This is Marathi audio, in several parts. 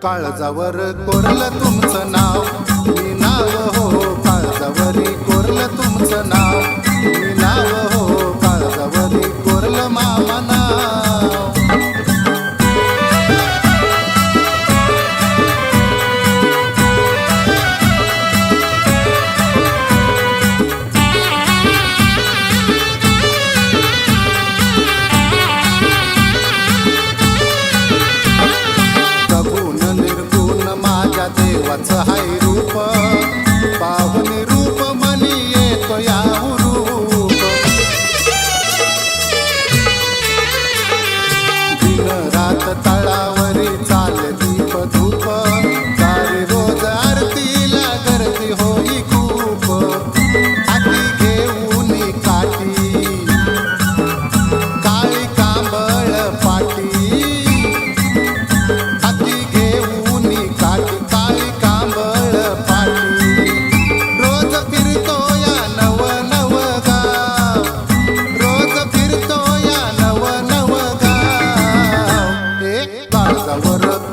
काळजावर कोरलं तुमचं नाव, मी नाव हो काळजावरी कोरलं तुमचं नाव, मी नाव हो काळजावरी कोरलं मामा नाव. देवाचं हाय रूप पाहुनी रूप मनी येतो या रूप. दिन रात तळावरी चाले दीप धूप, सारी रोज आरतीला गर्दी होई खूप. हाती घेऊन काठी काळी कांबळ पाटी, हाती घेऊन काठी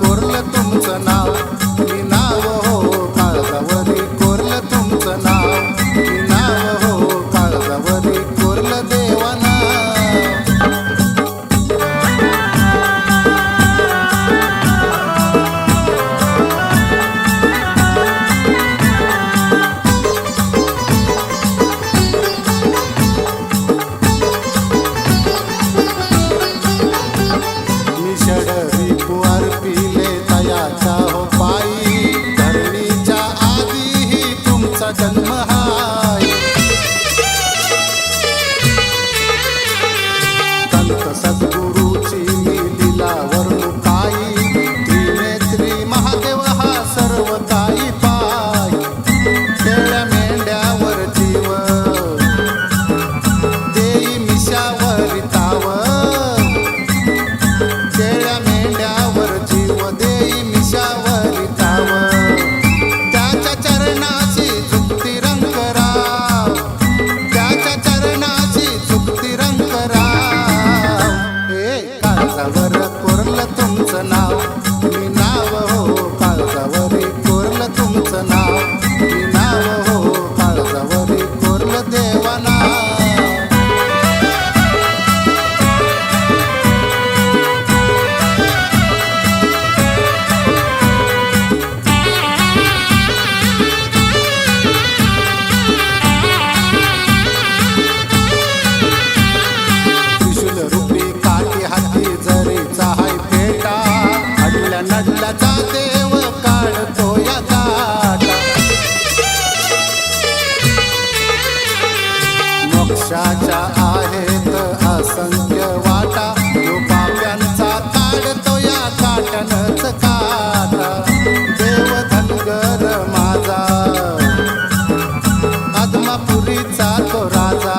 कोरलं तुमचं नाव, मी नाव हो काळजावरी कोरलं तुमचं नाव, मी नाव हो काळजावरी कोरलं देवा नाव. हो पायी धरणीच्या आधीही तुमचा जन्म हाय. संत सद्गुरूची मी दिला वर्णुकाई, त्रिनेत्री महादेव हा सर्व काही पाय. शेळ्या मेंढ्यावर जीव देई मिशावरी ताव, शेळ्या मेंढ्यावर जीव देई मिशावरी ताव. त्याच्या चरणाची झुकती रंगराव, त्याच्या चरणाची झुकती रंगराव. हे काळजावर कोरलं तुमचं नाव, मी नाव हो काळजावरी कोरलं तुमचं नाव, मी नाव हो काळजावरी कोरलं देवा नाव. नडल्याचा देव काढतो या काटा, मोक्षाच्या आहेत असंख्य वाटा, तो पाप्यांचा काढतो या काट्यानंच काटा. देव धनगर माझा आदमापुरीचा तो राजा,